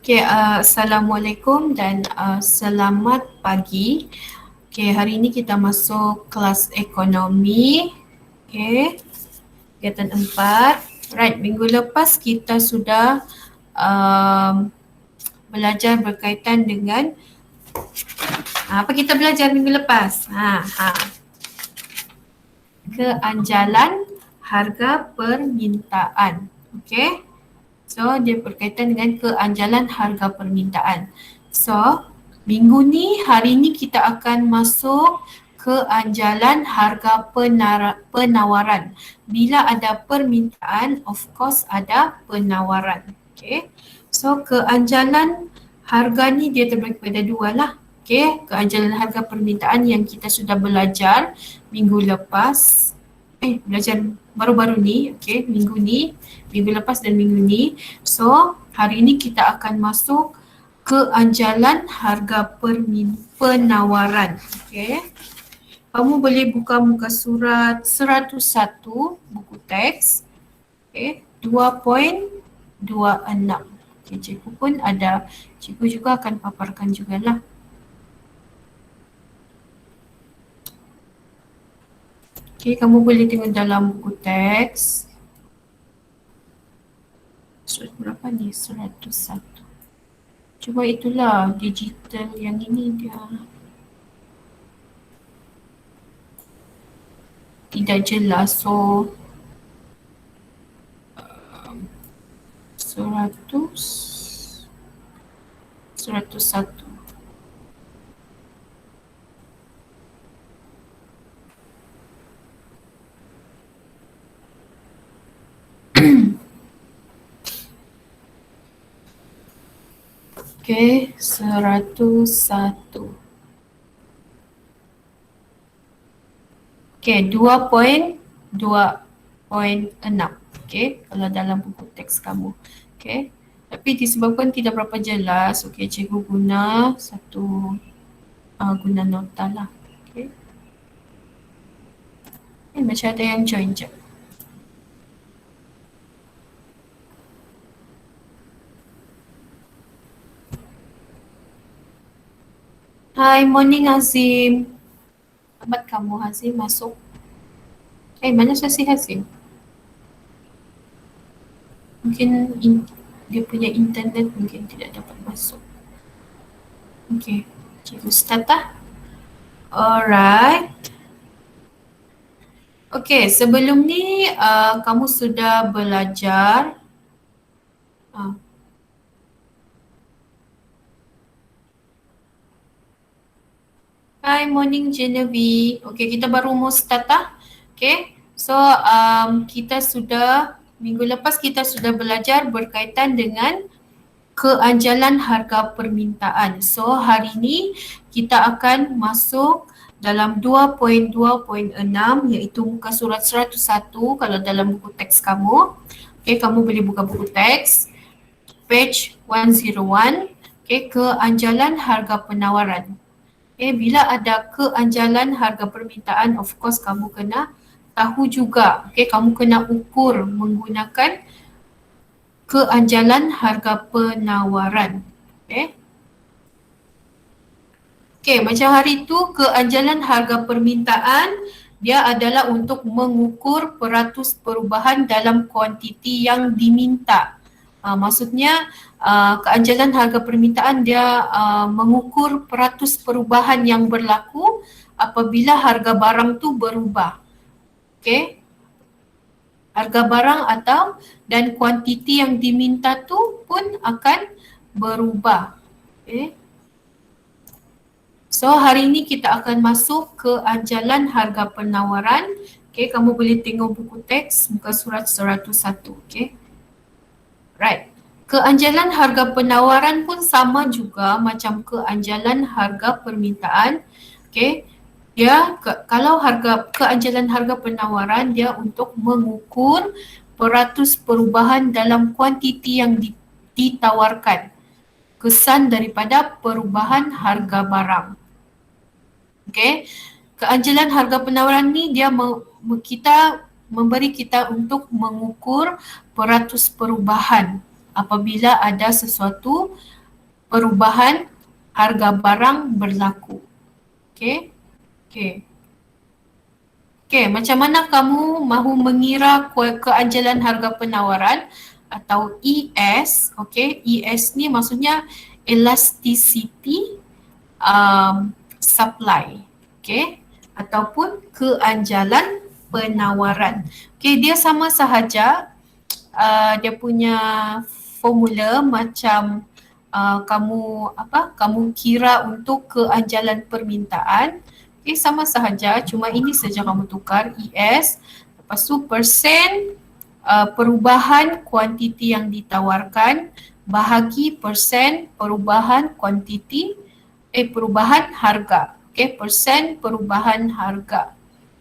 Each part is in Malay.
Okay, Assalamualaikum dan selamat pagi. Okay, hari ini kita masuk kelas ekonomi. Okay, kegiatan 4. Right, minggu lepas kita sudah um, belajar berkaitan dengan apa kita belajar minggu lepas? Keanjalan harga permintaan. Okay. So, dia berkaitan dengan keanjalan harga permintaan. So, minggu ni, hari ni kita akan masuk keanjalan harga penawaran. Bila ada permintaan, of course ada penawaran. Okay. So, keanjalan harga ni dia terbagi pada dua lah. Okay. Keanjalan harga permintaan yang kita sudah belajar minggu lepas. Belajar baru-baru ni, okay, minggu lepas dan minggu ni. So, hari ini kita akan masuk keanjalan harga penawaran. Okay. Kamu boleh buka muka surat 101 buku teks. Okay. 2.26. Okay, cikgu pun ada, cikgu juga akan paparkan jugalah. Okay, kamu boleh tengok dalam buku teks. Surat berapa ni? 101. Cuba itulah digital yang ini dia tidak jelas. So 101. Okay, 101. Okay, 2.2.6. Okay, kalau dalam buku teks kamu. Okay, tapi disebabkan tidak berapa jelas, okay, cikgu guna satu guna nota lah. Okay. Macam ada yang join je. Hi, morning Azim. Selamat kamu Hazim masuk. Mana sesi Hazim? Mungkin dia punya internet mungkin tidak dapat masuk. Okay, cikgu start lah. Alright. Okay, sebelum ni kamu sudah belajar Hi, morning Genevieve. Okay, kita baru mau start lah. Okay, so kita sudah, minggu lepas kita sudah belajar berkaitan dengan keanjalan harga permintaan. So, hari ini kita akan masuk dalam 2.2.6 iaitu muka surat 101 kalau dalam buku teks kamu. Okay, kamu boleh buka buku teks. Page 101. Okay, keanjalan harga penawaran. Okay, bila ada keanjalan harga permintaan, of course kamu kena tahu juga. Okay, kamu kena ukur menggunakan keanjalan harga penawaran. Okay. Okay, macam hari tu keanjalan harga permintaan dia adalah untuk mengukur peratus perubahan dalam kuantiti yang diminta. Maksudnya keanjalan harga permintaan dia mengukur peratus perubahan yang berlaku apabila harga barang tu berubah. Okay. Harga barang atau dan kuantiti yang diminta tu pun akan berubah. Okay. So hari ini kita akan masuk ke keanjalan harga penawaran. Okay, kamu boleh tengok buku teks muka surat 101. Okay. Right. Keanjalan harga penawaran pun sama juga macam keanjalan harga permintaan. Okay. Dia kalau keanjalan harga penawaran dia untuk mengukur peratus perubahan dalam kuantiti yang ditawarkan. Kesan daripada perubahan harga barang. Okay. Keanjalan harga penawaran ni dia memberi kita untuk mengukur peratus perubahan apabila ada sesuatu perubahan harga barang berlaku. Okey? Okey. Okey, macam mana kamu mahu mengira keajalan harga penawaran atau ES? Okey, ES ni maksudnya elasticity supply. Okey, ataupun keanjalan penawaran. Okey, dia sama sahaja dia punya formula macam kamu kira untuk keanjalan permintaan. Okay, sama sahaja, cuma ini saja kamu tukar ES, lepas tu persen perubahan kuantiti yang ditawarkan bahagi persen perubahan kuantiti perubahan harga. Okay, persen perubahan harga.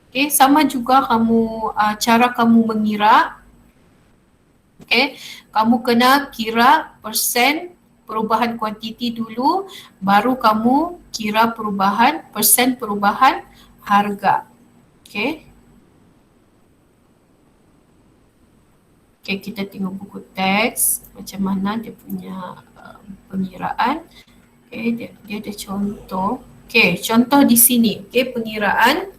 Okay, sama juga kamu cara kamu mengira. Okay, kamu kena kira persen perubahan kuantiti dulu, baru kamu kira persen perubahan harga. Okay. Okay, kita tengok buku teks macam mana dia punya pengiraan. Okay, dia ada contoh. Okay, contoh di sini. Okay, pengiraan.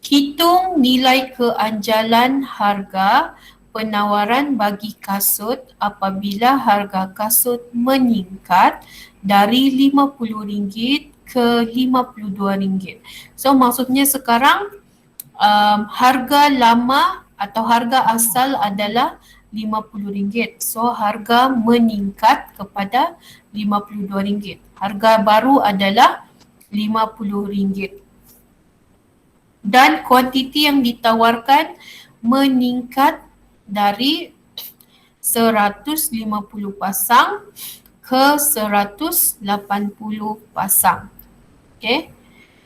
Hitung nilai keanjalan harga penawaran bagi kasut apabila harga kasut meningkat dari RM50 ke RM52. So maksudnya sekarang harga lama atau harga asal adalah RM50. So harga meningkat kepada RM52. Harga baru adalah RM50. Dan kuantiti yang ditawarkan meningkat dari 150 pasang ke 180 pasang. Okay.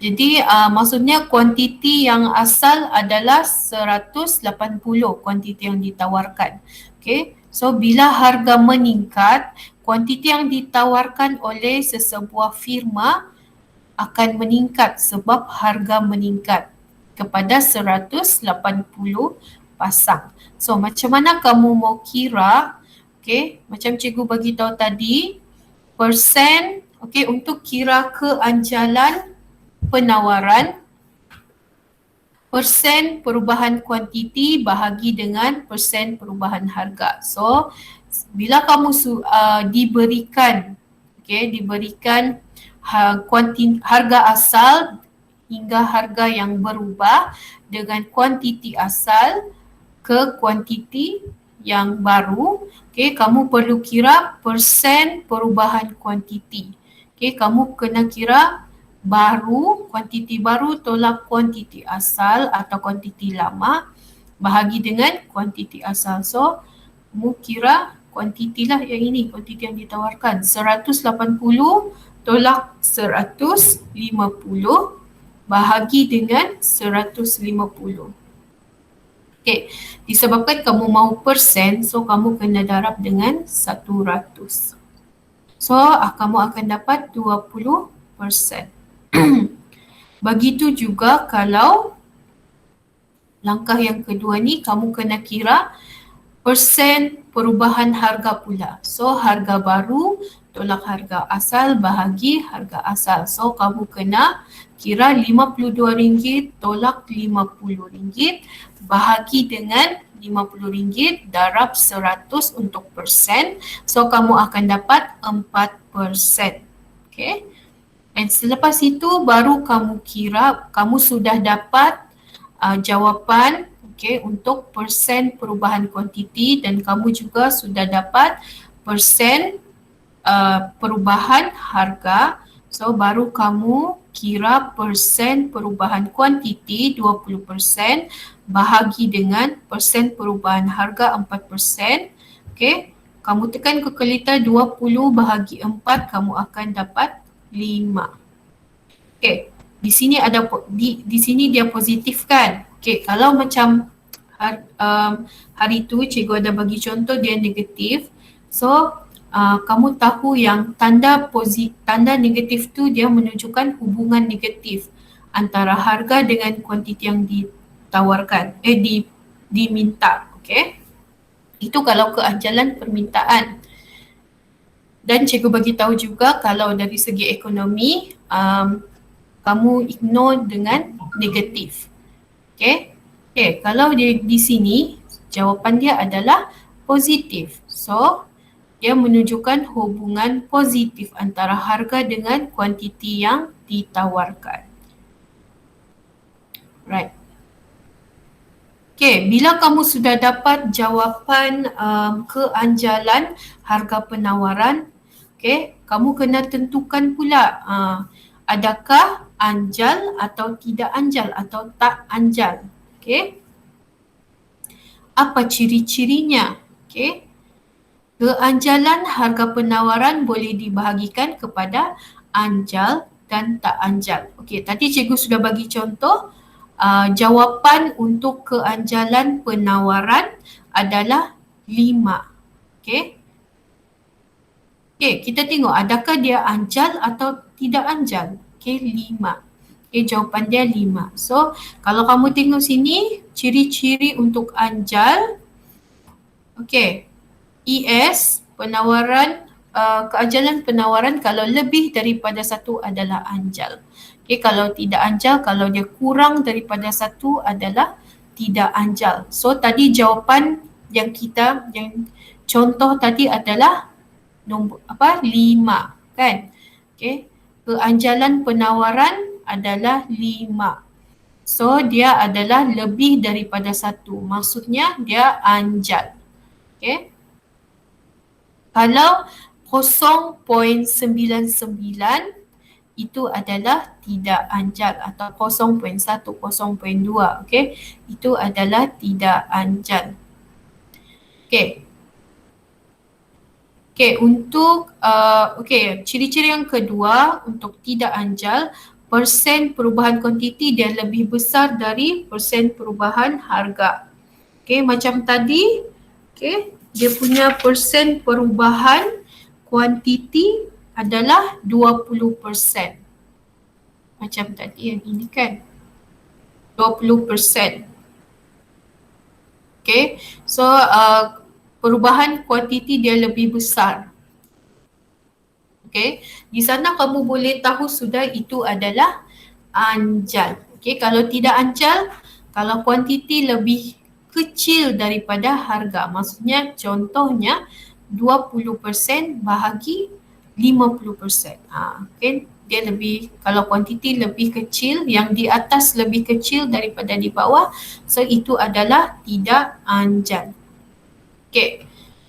Jadi maksudnya kuantiti yang asal adalah 180 kuantiti yang ditawarkan. Okay. So bila harga meningkat, kuantiti yang ditawarkan oleh sesebuah firma akan meningkat sebab harga meningkat kepada 180 pasang. So macam mana kamu mau kira? Okay, macam cikgu bagi tahu tadi, persen, okay, untuk kira keanjalan penawaran, persen perubahan kuantiti bahagi dengan persen perubahan harga. So bila kamu diberikan harga asal hingga harga yang berubah dengan kuantiti asal ke kuantiti yang baru, okay, kamu perlu kira persen perubahan kuantiti. Okay, kamu kena kira kuantiti baru tolak kuantiti asal atau kuantiti lama bahagi dengan kuantiti asal. So, kamu kira kuantiti lah yang ini, kuantiti yang ditawarkan 180 tolak 150 bahagi dengan 150. Okay, disebabkan kamu mahu persen, so kamu kena darab dengan 100. So, kamu akan dapat 20%. Begitu juga kalau langkah yang kedua ni, kamu kena kira persen perubahan harga pula. So, harga baru tolak harga asal bahagi harga asal. So, kamu kena kira RM52 tolak RM50 bahagi dengan RM50 darab 100 untuk persen. So, kamu akan dapat 4%. Okay. Dan selepas itu baru kamu kira, kamu sudah dapat jawapan, okay, untuk persen perubahan kuantiti dan kamu juga sudah dapat persen perubahan harga. So baru kamu kira persen perubahan kuantiti 20% bahagi dengan persen perubahan harga 4%. Okay, kamu tekan kalkulator 20 bahagi 4, kamu akan dapat 5. Okay, di sini ada di sini dia positif kan. Okay, kalau macam hari tu cikgu ada bagi contoh dia negatif. So kamu tahu yang tanda negatif tu dia menunjukkan hubungan negatif antara harga dengan kuantiti yang ditawarkan, diminta. Okay. Itu kalau keanjalan permintaan. Dan cikgu bagi tahu juga kalau dari segi ekonomi, kamu ignore dengan negatif. Okay, kalau di sini jawapan dia adalah positif. So, dia menunjukkan hubungan positif antara harga dengan kuantiti yang ditawarkan. Right. Okay, bila kamu sudah dapat jawapan keanjalan harga penawaran, okay, kamu kena tentukan pula adakah anjal atau tidak anjal atau tak anjal. Okay. Apa ciri-cirinya? Okay. Keanjalan harga penawaran boleh dibahagikan kepada anjal dan tak anjal. Okey, tadi cikgu sudah bagi contoh. Jawapan untuk keanjalan penawaran adalah 5. Okey. Okey, kita tengok adakah dia anjal atau tidak anjal. Okey, 5. Okey, jawapan dia 5. So, kalau kamu tengok sini, ciri-ciri untuk anjal. Okey, ES, penawaran, keanjalan penawaran kalau lebih daripada 1 adalah anjal. Okay, kalau tidak anjal, kalau dia kurang daripada 1 adalah tidak anjal. So tadi jawapan yang contoh tadi adalah nombor 5 kan. Okay, keanjalan penawaran adalah 5. So dia adalah lebih daripada 1. Maksudnya dia anjal. Okay. Kalau 0.99 itu adalah tidak anjal atau 0.1, 0.2, okey. Itu adalah tidak anjal. Okey. Okey, untuk ciri-ciri yang kedua untuk tidak anjal, persen perubahan kuantiti dia lebih besar dari persen perubahan harga. Okey, macam tadi, okey, dia punya persen perubahan kuantiti adalah 20%. Macam tadi yang ini kan. 20%. Okay. So, perubahan kuantiti dia lebih besar. Okay. Di sana kamu boleh tahu sudah itu adalah anjal. Okay. Kalau tidak anjal, kalau kuantiti lebih kecil daripada harga. Maksudnya contohnya 20% bahagi 50%. Okay. Dia lebih, kalau kuantiti lebih kecil, yang di atas lebih kecil daripada di bawah, so itu adalah tidak anjal. Okay.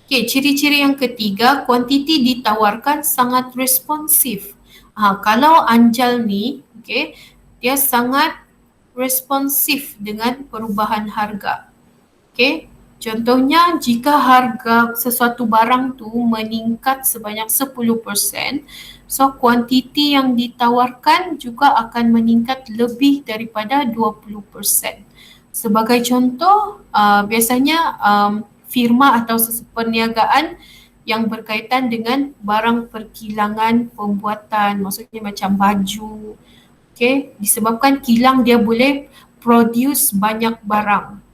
Okay, ciri-ciri yang ketiga, kuantiti ditawarkan sangat responsif. Kalau anjal ni, okay, dia sangat responsif dengan perubahan harga. Okay. Contohnya, jika harga sesuatu barang tu meningkat sebanyak 10%, so kuantiti yang ditawarkan juga akan meningkat lebih daripada 20%. Sebagai contoh, biasanya firma atau perniagaan yang berkaitan dengan barang perkilangan pembuatan, maksudnya macam baju. Okay, disebabkan kilang dia boleh produce banyak barang.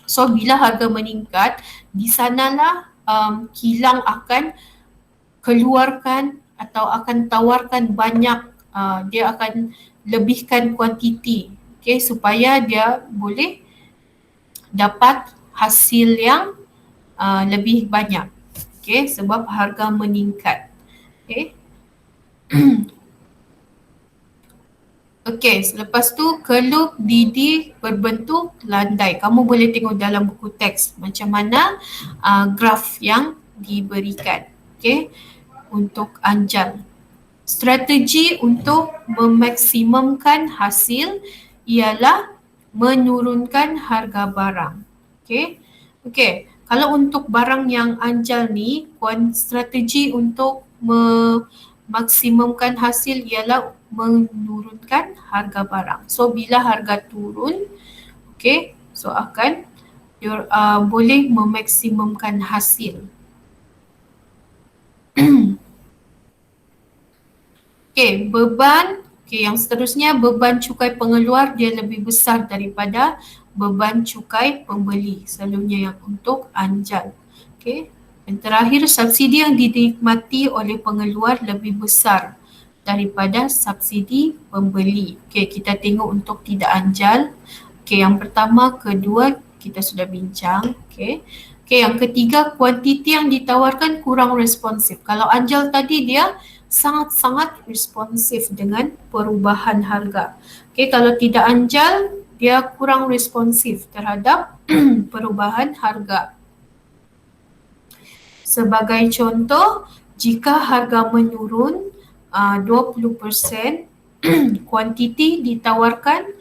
So bila harga meningkat, di sanalah kilang akan keluarkan atau akan tawarkan banyak, dia akan lebihkan kuantiti, okay, supaya dia boleh dapat hasil yang lebih banyak, okay, sebab harga meningkat. Okay. Okey, selepas tu kelup didih berbentuk landai. Kamu boleh tengok dalam buku teks macam mana graf yang diberikan. Okey, untuk anjal. Strategi untuk memaksimumkan hasil ialah menurunkan harga barang. Okey. Okey, kalau untuk barang yang anjal ni, strategi untuk maksimumkan hasil ialah menurunkan harga barang. So bila harga turun, okay, so akan boleh memaksimumkan hasil. Okay, beban, okay, yang seterusnya beban cukai pengeluar dia lebih besar daripada beban cukai pembeli, selalunya yang untuk anjal. Okey. Yang terakhir, subsidi yang dinikmati oleh pengeluar lebih besar daripada subsidi pembeli. Okey, kita tengok untuk tidak anjal. Okey, yang pertama, kedua kita sudah bincang. Okey. Okey, yang ketiga, kuantiti yang ditawarkan kurang responsif. Kalau anjal tadi dia sangat-sangat responsif dengan perubahan harga. Okey, kalau tidak anjal dia kurang responsif terhadap perubahan harga. Sebagai contoh, jika harga menurun 20%, kuantiti ditawarkan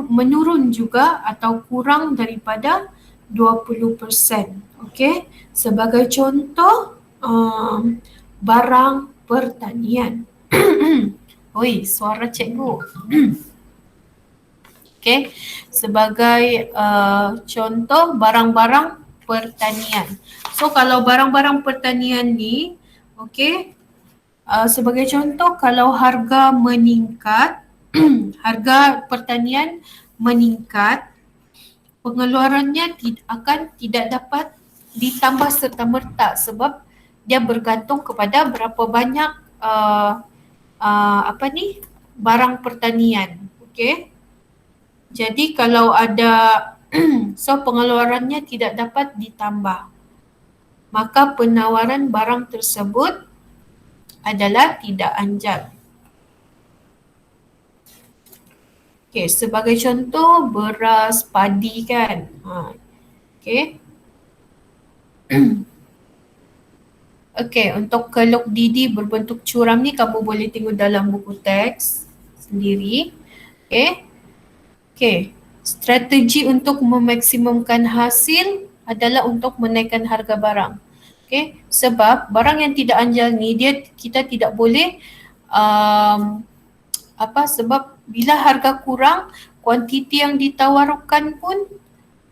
menurun juga atau kurang daripada 20%. Okey, sebagai contoh barang pertanian. Oi, suara cikgu. Okey, sebagai contoh barang-barang pertanian. So kalau barang-barang pertanian ni, okey, sebagai contoh kalau harga meningkat, harga pertanian meningkat, pengeluarannya akan tidak dapat ditambah serta-merta sebab dia bergantung kepada berapa banyak barang pertanian. Okey. Jadi kalau ada so pengeluarannya tidak dapat ditambah, maka penawaran barang tersebut adalah tidak anjal. Okey, sebagai contoh beras padi kan. Okey. Okey, untuk keluk didi berbentuk curam ni kamu boleh tengok dalam buku teks sendiri. Okey. Okey, strategi untuk memaksimumkan hasil adalah untuk menaikkan harga barang. Okey, sebab barang yang tidak anjal ni kita tidak boleh sebab bila harga kurang, kuantiti yang ditawarkan pun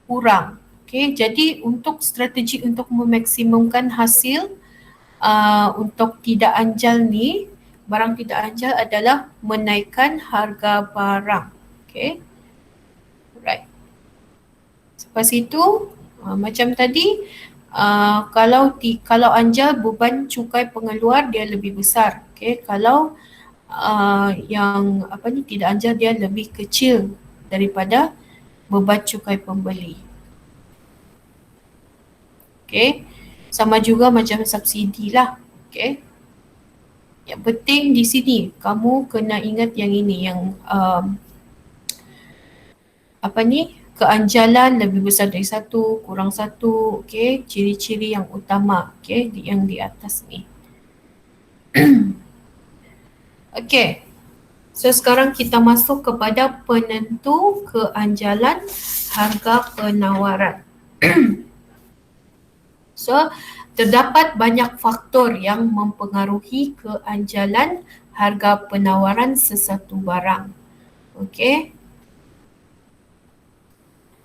kurang. Okey, jadi untuk strategi untuk memaksimumkan hasil untuk tidak anjal ni, barang tidak anjal adalah menaikkan harga barang. Okey. Right. Lepas itu macam tadi kalau anjal beban cukai pengeluar dia lebih besar. Okey, kalau yang tidak anjal dia lebih kecil daripada beban cukai pembeli. Okey, sama juga macam subsidi lah. Okey. Yang penting di sini kamu kena ingat yang ini, yang keanjalan lebih besar dari satu, kurang satu. Okey, ciri-ciri yang utama, okey, yang di atas ni. Okey. So sekarang kita masuk kepada penentu keanjalan harga penawaran. So terdapat banyak faktor yang mempengaruhi keanjalan harga penawaran sesuatu barang. Okey.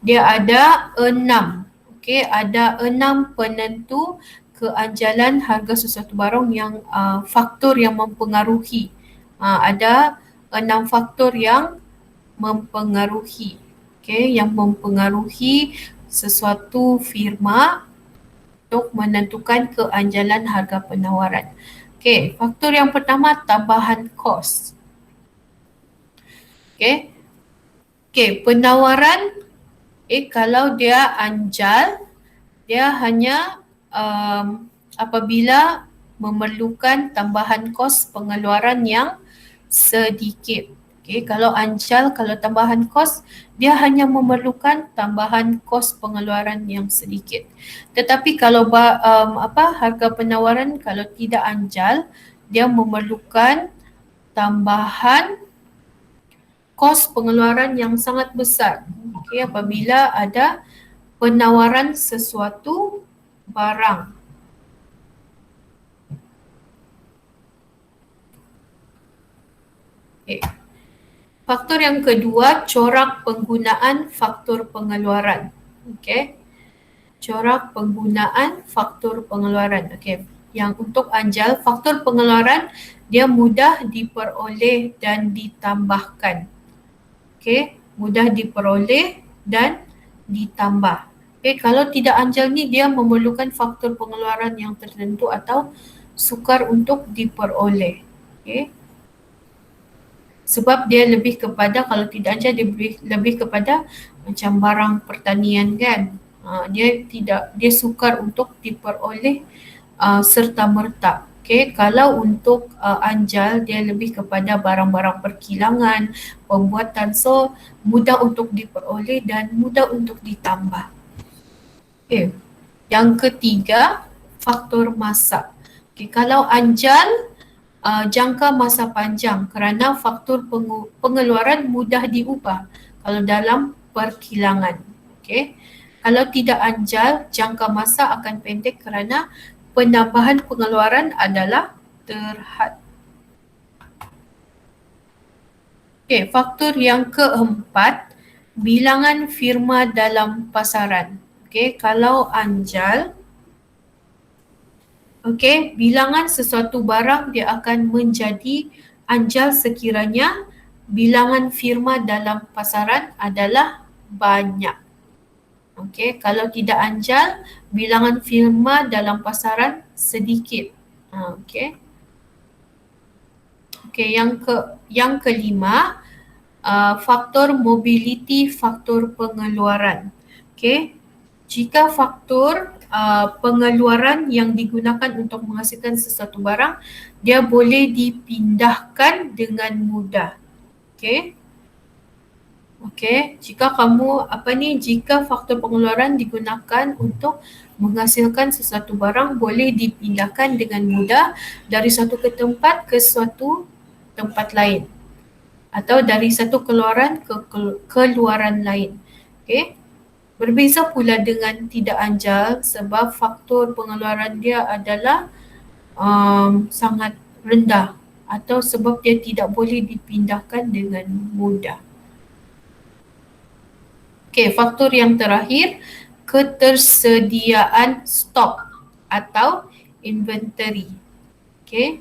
Dia ada 6. Okey, ada 6 penentu keanjalan harga sesuatu barang yang faktor yang mempengaruhi. Ada 6 faktor yang mempengaruhi. Okey, yang mempengaruhi sesuatu firma untuk menentukan keanjalan harga penawaran. Okey, faktor yang pertama tambahan kos. Okey. Okey, penawaran kalau dia anjal, dia hanya apabila memerlukan tambahan kos pengeluaran yang sedikit. Okey, kalau anjal, kalau tambahan kos, dia hanya memerlukan tambahan kos pengeluaran yang sedikit. Tetapi kalau harga penawaran kalau tidak anjal, dia memerlukan tambahan kos pengeluaran yang sangat besar. Okey, apabila ada penawaran sesuatu barang. Okay. Faktor yang kedua, corak penggunaan faktor pengeluaran. Okey. Corak penggunaan faktor pengeluaran. Okey. Yang untuk anjal, faktor pengeluaran dia mudah diperoleh dan ditambahkan. Okey, mudah diperoleh dan ditambah. Okay, kalau tidak anjal ni dia memerlukan faktor pengeluaran yang tertentu atau sukar untuk diperoleh. Okay. Sebab dia lebih kepada, kalau tidak anjal dia lebih kepada macam barang pertanian kan. Dia sukar untuk diperoleh serta-merta. Okay, kalau untuk anjal dia lebih kepada barang-barang perkilangan, pembuatan, so mudah untuk diperoleh dan mudah untuk ditambah. Okay. Yang ketiga, faktor masa. Okay, kalau anjal jangka masa panjang kerana faktor pengeluaran mudah diubah kalau dalam perkilangan. Okay. Kalau tidak anjal, jangka masa akan pendek kerana penambahan pengeluaran adalah terhad. Okay, faktor yang keempat, bilangan firma dalam pasaran. Okay, kalau anjal, okay, bilangan sesuatu barang dia akan menjadi anjal sekiranya bilangan firma dalam pasaran adalah banyak. Okay, kalau tidak anjal, bilangan firma dalam pasaran sedikit. Okay. Okay, yang kelima, faktor mobility, faktor pengeluaran. Okay, jika faktor pengeluaran yang digunakan untuk menghasilkan sesuatu barang, dia boleh dipindahkan dengan mudah. Okay. Okay, jika faktor pengeluaran digunakan untuk menghasilkan sesuatu barang, boleh dipindahkan dengan mudah dari satu tempat ke suatu tempat lain atau dari satu keluaran ke keluaran lain. Okay. Berbeza pula dengan tidak anjal sebab faktor pengeluaran dia adalah sangat rendah atau sebab dia tidak boleh dipindahkan dengan mudah. Okay, faktor yang terakhir, ketersediaan stok atau inventory. Okay,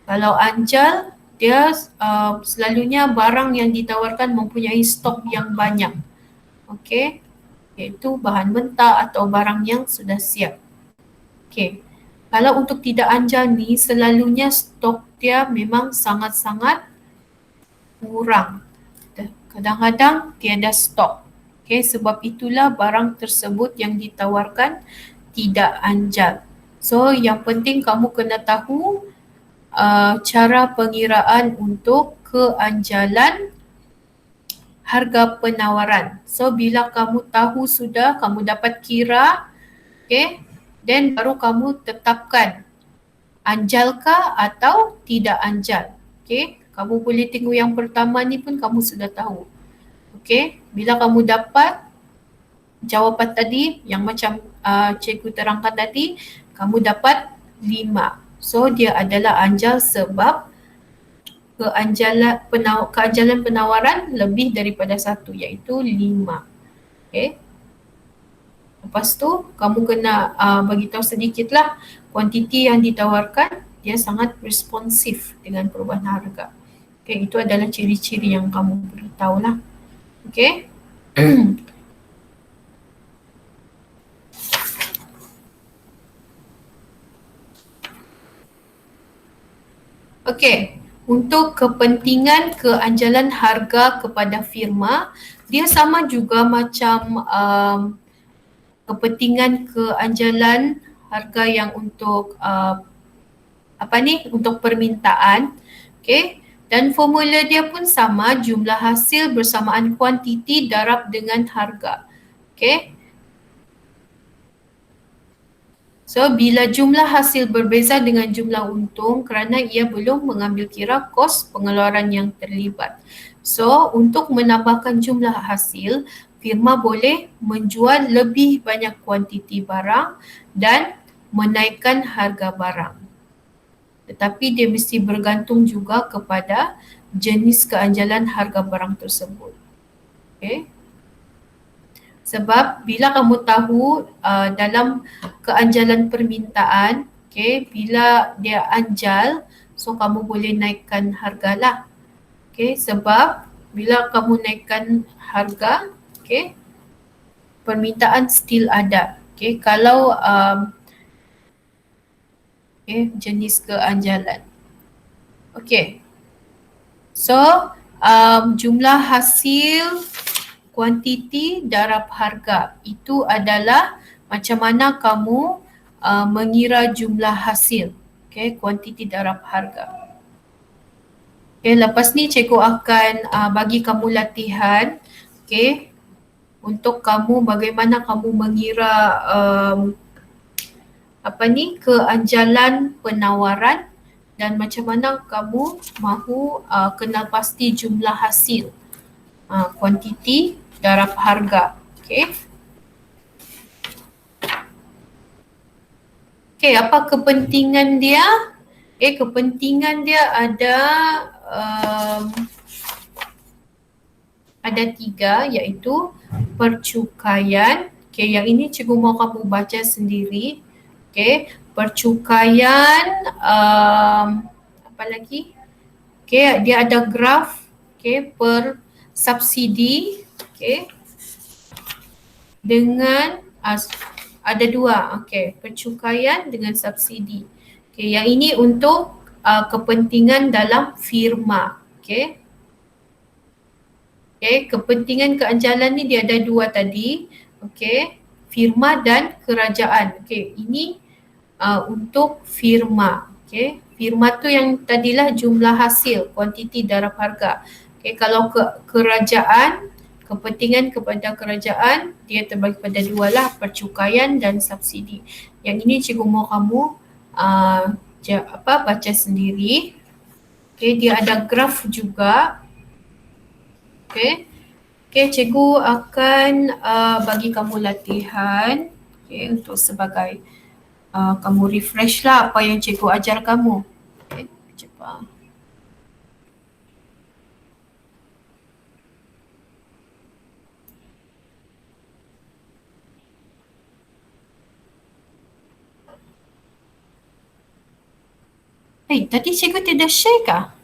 kalau anjal, dia selalunya barang yang ditawarkan mempunyai stok yang banyak. Okay, iaitu bahan mentah atau barang yang sudah siap. Okay, kalau untuk tidak anjal ni, selalunya stok dia memang sangat-sangat kurang. Kadang-kadang tiada stok. Okay, sebab itulah barang tersebut yang ditawarkan tidak anjal. So, yang penting kamu kena tahu cara pengiraan untuk keanjalan harga penawaran. So, bila kamu tahu sudah, kamu dapat kira, okay, then baru kamu tetapkan anjalkah atau tidak anjal. Okay, kamu boleh tengok yang pertama ni pun kamu sudah tahu. Okay, bila kamu dapat jawapan tadi yang macam cikgu terangkan tadi, kamu dapat 5. So, dia adalah anjal sebab keanjalan penawaran lebih daripada 1, iaitu 5. Okay. Lepas tu, kamu kena beritahu sedikitlah kuantiti yang ditawarkan, dia sangat responsif dengan perubahan harga. Okay, itu adalah ciri-ciri yang kamu beritahu lah. Okay. Okay, untuk kepentingan keanjalan harga kepada firma, dia sama juga macam kepentingan keanjalan harga yang untuk untuk permintaan. Okay, dan formula dia pun sama, jumlah hasil bersamaan kuantiti darab dengan harga. Okay. So, bila jumlah hasil berbeza dengan jumlah untung kerana ia belum mengambil kira kos pengeluaran yang terlibat. So, untuk menambahkan jumlah hasil, firma boleh menjual lebih banyak kuantiti barang dan menaikkan harga barang. Tetapi dia mesti bergantung juga kepada jenis keanjalan harga barang tersebut. Okay. Sebab bila kamu tahu dalam keanjalan permintaan, okay, bila dia anjal, so kamu boleh naikkan harga lah. Okay, sebab bila kamu naikkan harga, okay, permintaan still ada. Okay, kalau jenis keanjalan. Okay, so jumlah hasil, kuantiti darab harga itu adalah macam mana kamu mengira jumlah hasil. Okay, kuantiti darab harga. Okay, lepas ni cikgu akan bagi kamu latihan, okay, untuk kamu bagaimana kamu mengira keanjalan penawaran dan macam mana kamu mahu kenal pasti jumlah hasil, kuantiti darab harga. Okay. Okay, apa kepentingan dia? Kepentingan dia ada 3, iaitu percukaian. Okay, yang ini cikgu mau kamu baca sendiri. Okay, percukaian, apa lagi? Okay, dia ada graf, okay, per subsidi, okay, dengan ada 2, okay, percukaian dengan subsidi. Okay, yang ini untuk kepentingan dalam firma, okay. Okay, kepentingan keanjalan ni dia ada 2 tadi, okay, firma dan kerajaan. Okay, ini untuk firma, okay. Firma tu yang tadilah jumlah hasil, kuantiti darab harga. Okay, kalau kerajaan, kepentingan kepada kerajaan dia terbagi pada 2 lah, percukaian dan subsidi. Yang ini cikgu mau kamu baca sendiri. Okay, dia ada graf juga. Okay, cikgu akan bagi kamu latihan, okay, untuk sebagai kamu refresh lah apa yang cikgu ajar kamu. Okay, cepat. Tadi cikgu tidak share kah?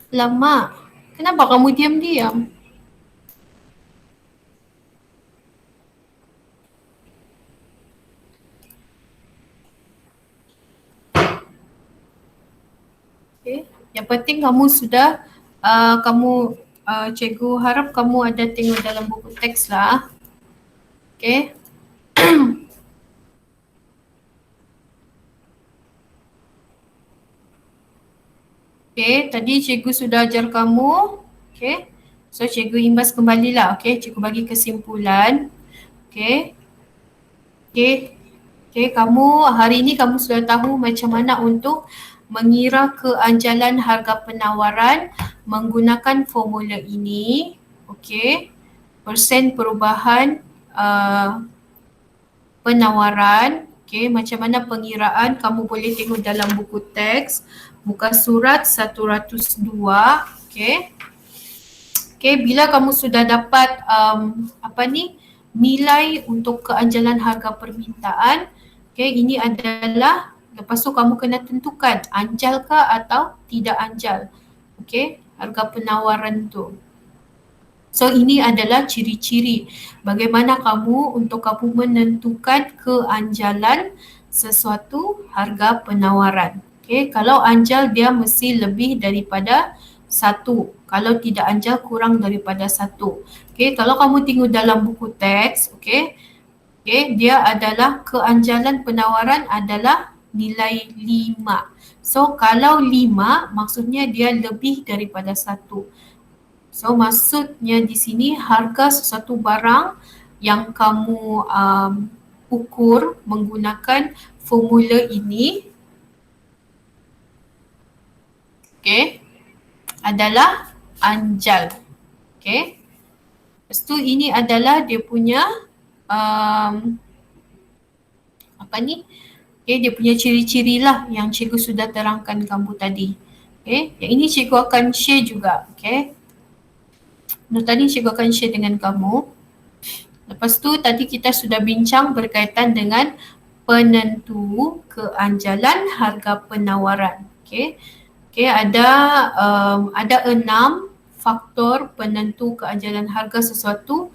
Lama. Kenapa kamu diam-diam? Okay. Yang penting kamu sudah, cikgu harap kamu ada tengok dalam buku teks lah. Okay. Okay, tadi cikgu sudah ajar kamu. Okay, so cikgu imbas kembali lah. Okay, cikgu bagi kesimpulan. Okay. Okay, kamu hari ini kamu sudah tahu macam mana untuk mengira keanjalan harga penawaran menggunakan formula ini. Okay, persen perubahan penawaran. Okay, macam mana pengiraan kamu boleh tengok dalam buku teks. Muka surat 102, okay. Okay, bila kamu sudah dapat nilai untuk keanjalan harga permintaan, okay, ini adalah lepas tu kamu kena tentukan anjal ke atau tidak anjal, okay, harga penawaran tu. So ini adalah ciri-ciri bagaimana kamu untuk kamu menentukan keanjalan sesuatu harga penawaran. Okay, kalau anjal dia mesti lebih daripada 1. Kalau tidak anjal kurang daripada 1. Okay, kalau kamu tengok dalam buku teks, okay, dia adalah keanjalan penawaran adalah nilai 5. So kalau 5 maksudnya dia lebih daripada 1. So maksudnya di sini harga sesuatu barang yang kamu ukur menggunakan formula ini, okay, adalah anjal. Okay. Lepas tu ini adalah dia punya okay, dia punya ciri-ciri lah yang cikgu sudah terangkan kamu tadi. Okay. Yang ini cikgu akan share juga. Okay. Tadi cikgu akan share dengan kamu. Lepas tu tadi kita sudah bincang berkaitan dengan penentu keanjalan harga penawaran. Okay. Okay, ada 6 faktor penentu keanjalan harga sesuatu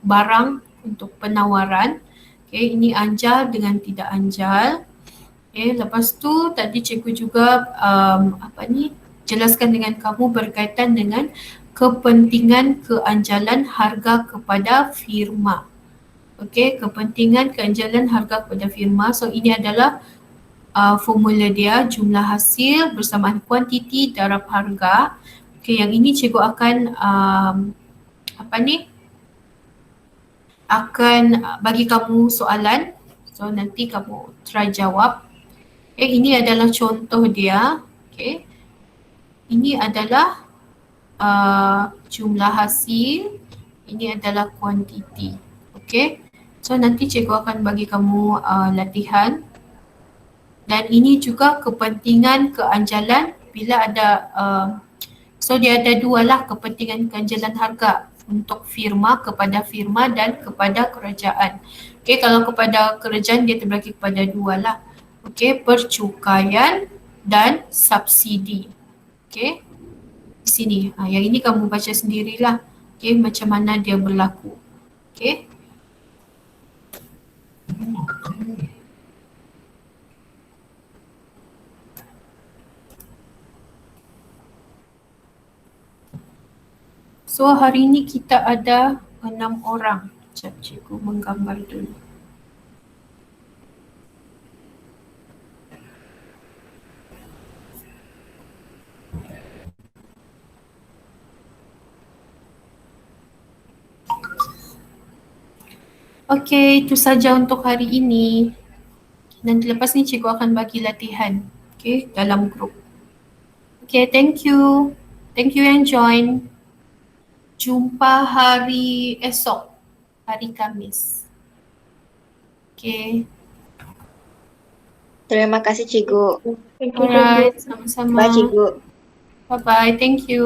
barang untuk penawaran. Okay, ini anjal dengan tidak anjal. Okay, lepas tu tadi cikgu juga jelaskan dengan kamu berkaitan dengan kepentingan keanjalan harga kepada firma. Okay, kepentingan keanjalan harga kepada firma. So ini adalah formula dia, jumlah hasil bersamaan kuantiti darab harga. Okay, yang ini cikgu akan akan bagi kamu soalan. So nanti kamu try jawab. Okay, ini adalah contoh dia. Okay, ini adalah jumlah hasil, ini adalah kuantiti. Okay, so nanti cikgu akan bagi kamu latihan. Dan ini juga kepentingan keanjalan bila ada so dia ada dua lah, kepentingan keanjalan harga untuk firma, kepada firma dan kepada kerajaan. Okay, kalau kepada kerajaan dia terbagi kepada dua lah. Okay, percukaian dan subsidi. Okay, di sini. Yang ini kamu baca sendirilah. Okay, macam mana dia berlaku. Okay. So hari ini kita ada 6 orang. Sekejap cikgu menggambar dulu. Okey, itu saja untuk hari ini. Nanti lepas ni cikgu akan bagi latihan. Okey, dalam grup. Okey, thank you. Thank you yang join. Jumpa hari esok, hari Khamis. Okey. Terima kasih cikgu. Alright, sama-sama. Bye cikgu. Bye-bye, thank you.